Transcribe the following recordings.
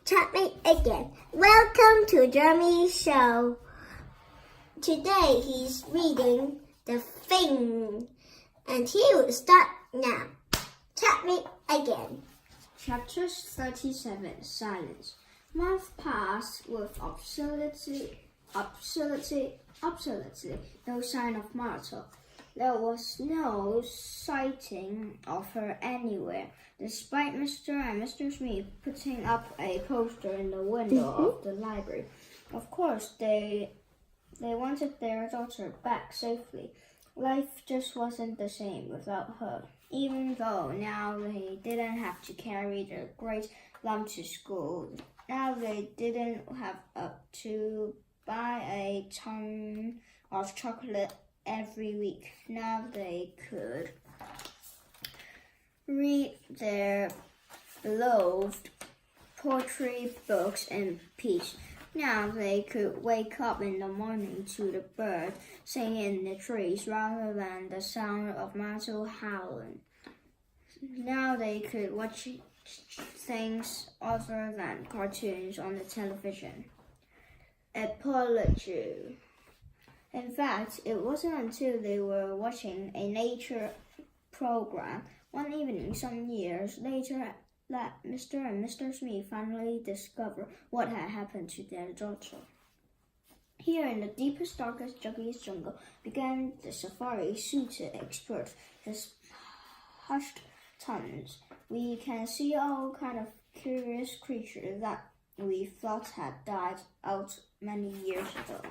chat me again. Welcome to Jeremy's show. Today he's reading The Thing, and he will start now. Chat me again. Chapter 37, Silence. Months passed with obscenity, no sign of Martha. There was no sighting of her anywhere, despite Mr. and Mr. Smith putting up a poster in the window of the library. Of course, they wanted their daughter back safely. Life just wasn't the same without her, even though now they didn't have to carry their great lump to school. Now they didn't have to buy a ton of chocolate every week. Now they could read their beloved poetry books in peace. Now they could wake up in the morning to the birds singing in the trees rather than the sound of Martha howling. Now they could watch things other than cartoons on the television. Apology. In fact, it wasn't until they were watching a nature program one evening some years later that Mr. and Mr. Smith finally discovered what had happened to their daughter. Here in the deepest, darkest, juggiest jungle began the safari-suited expert, his hushed tones. We can see all kinds of curious creatures that we thought had died out many years ago.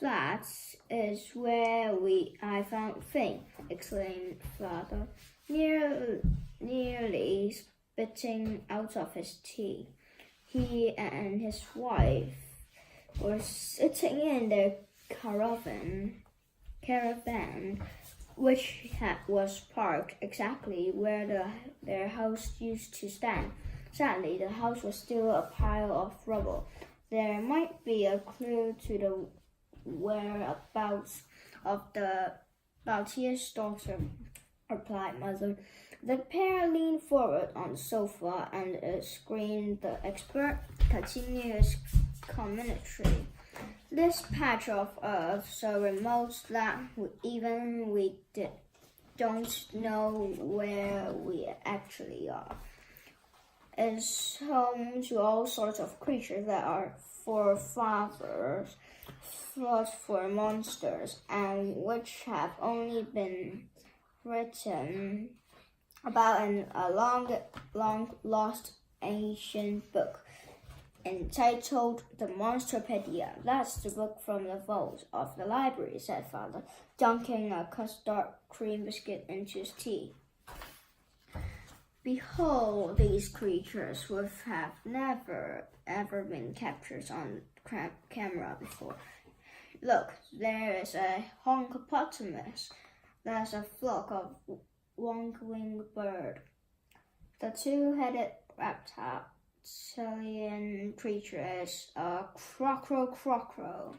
That is where I found Thing, exclaimed Father, nearly spitting out of his tea. He and his wife were sitting in their caravan, which was parked exactly where their house used to stand. Sadly, the house was still a pile of rubble. There might be a clue to the whereabouts of the Baltier's daughter, replied Mother. The pair leaned forward on the sofa and screened the expert continuous commentary. This patch of earth so remote that we don't know where we actually are, is home to all sorts of creatures that our forefathers thought were monsters, and which have only been written about in a long lost ancient book entitled The Monsterpedia. That's the book from the vault of the library, said Father, dunking a custard cream biscuit into his tea. Behold, these creatures would have never ever been captured on camera before. Look, there is a honkopotamus. There's a flock of wonk-winged bird. The two-headed reptilian creature is a crocro,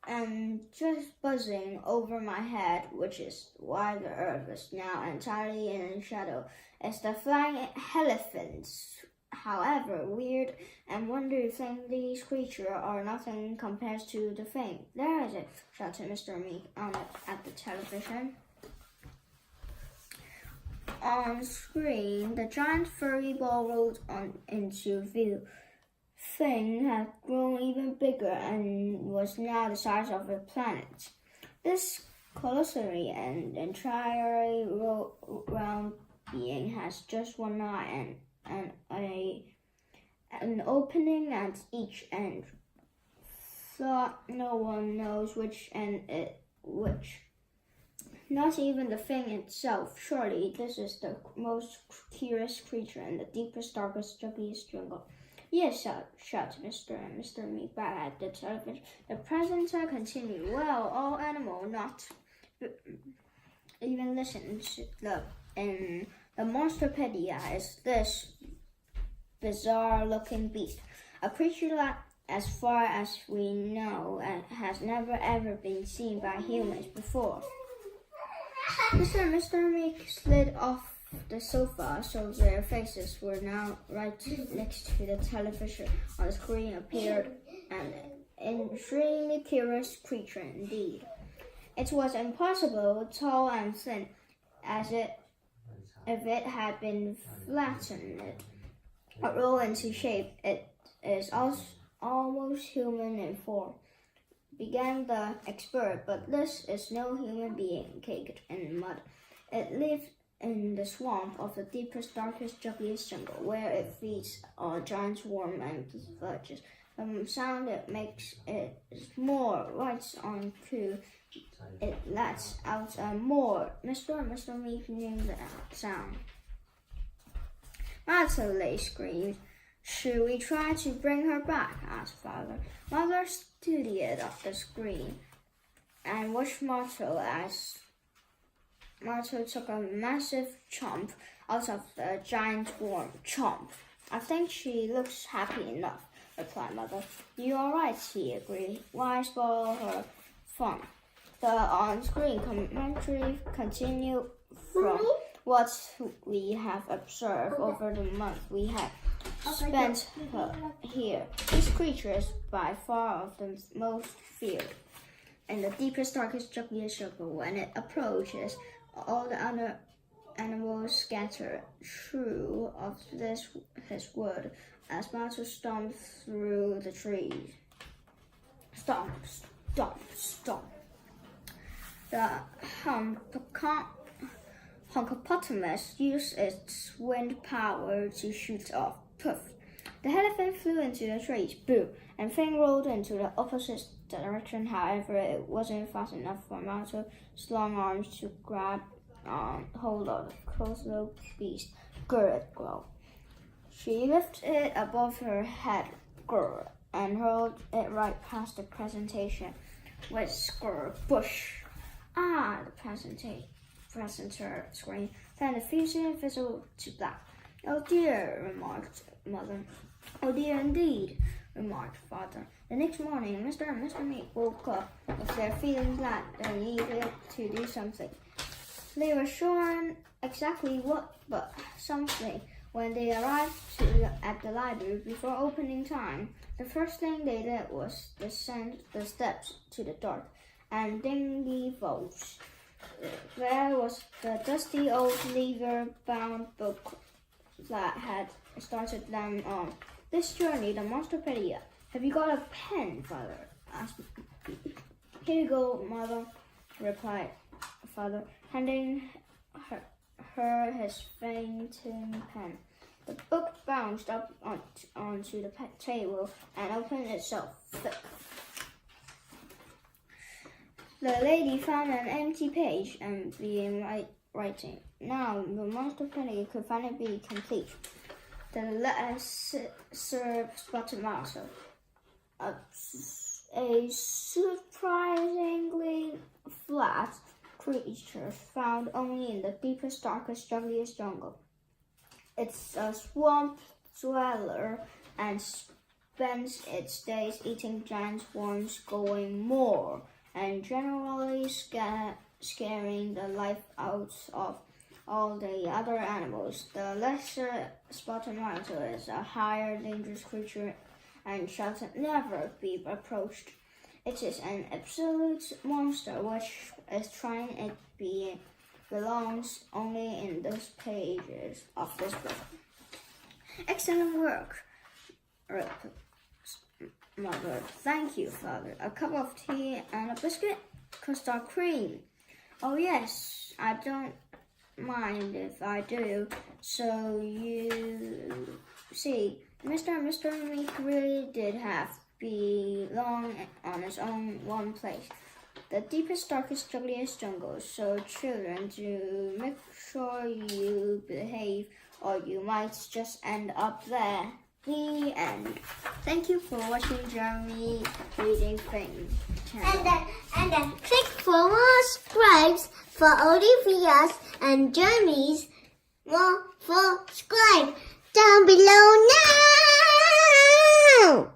and just buzzing over my head, which is why the earth is now entirely in shadow, is the flying elephants. However weird and wonderful these creatures are, nothing compares to the Thing. There is it, shouted Mr. Meek at the television. On screen, the giant furry ball rolled on into view. Thing had grown even bigger and was now the size of a planet. This colossally and entirely round being has just one eye and an opening at each end. Thought no one knows which end which. Not even the Thing itself. Surely this is the most curious creature in the deepest, darkest, juggiest jungle. Yes, shouted Mr. and Mr. Meek back at the television. The presenter continued. Well, all animal not even listen to the Monsterpedia is this bizarre-looking beast, a creature that, as far as we know, has never ever been seen by humans before. Mr. Meek slid off the sofa, so their faces were now right next to the television. On the screen appeared an extremely curious creature indeed. It was impossible, tall and thin, as if it had been flattened or rolled into shape. It is almost human in form, began the expert, but this is no human being caked in mud. It lived in the swamp of the deepest, darkest, juggliest jungle, where it feeds on giant worms and vultures. The sound it makes is more. Right on cue, it lets out a more. Mr. Meek knew the sound. Natalie screamed. Should we try to bring her back? Asked Father. Mother studied up the screen and watched Marto as Marto took a massive chomp out of the giant worm. Chomp. I think she looks happy enough, replied Mother. You're all right, he agreed. Why spoil her fun? The on-screen commentary continued from what we have observed over the month we have spent here. This creature is by far of the most feared. In the deepest, darkest, juggliest jungle, when it approaches, all the other animals scatter. True of this his word, as Marto stomped through the trees. Stomp, stomp, stomp. The hippopotamus used its wind power to shoot off. Poof! The elephant flew into the trees. Boo! And Finn rolled into the opposite direction. However, it wasn't fast enough for Marto's long arms to grab hold of the colossal beast. Grr! Glow. She lifted it above her head. Grr! And hurled it right past the presentation. With skrr! Bush! Ah! The presenter screamed. Then the fusion fizzled to black. Oh dear, remarked Mother. Oh dear indeed, remarked Father. The next morning, Mr. and Mr. Meek woke up with their feeling glad they needed to do something. They were sure exactly what, but something. When they arrived at the library before opening time, the first thing they did was descend the steps to the dark and dingy vaults. There was the dusty old leather-bound book that had started them on this journey, the Monsterpedia. Have you got a pen, Father? Asked. Here you go, Mother, replied Father, handing her his fainting pen. The book bounced up onto the table and opened itself. The lady found an empty page and began writing. Now the Monsterpedia could finally be complete. The letter served Spotted Mouse, a surprisingly flat creature found only in the deepest, darkest, juggliest jungle. It's a swamp dweller and spends its days eating giant worms, going more, and generally scaring the life out of all the other animals. The lesser spotted marten is a higher dangerous creature and shall never be approached. It is an absolute monster which is trying it belongs only in those pages of this book. Excellent work, Mother. Thank you, Father. A cup of tea and a biscuit? Custard cream. Oh yes, I don't mind if I do. So you see, Mr. Meek really did have belong on his own one place. The deepest, darkest, juggliest jungle. So children, do make sure you behave or you might just end up there. The end. Thank you for watching Jeremy Reading Things channel. And then click for more subscribes for Olivia's and Jeremy's more subscribe down below now.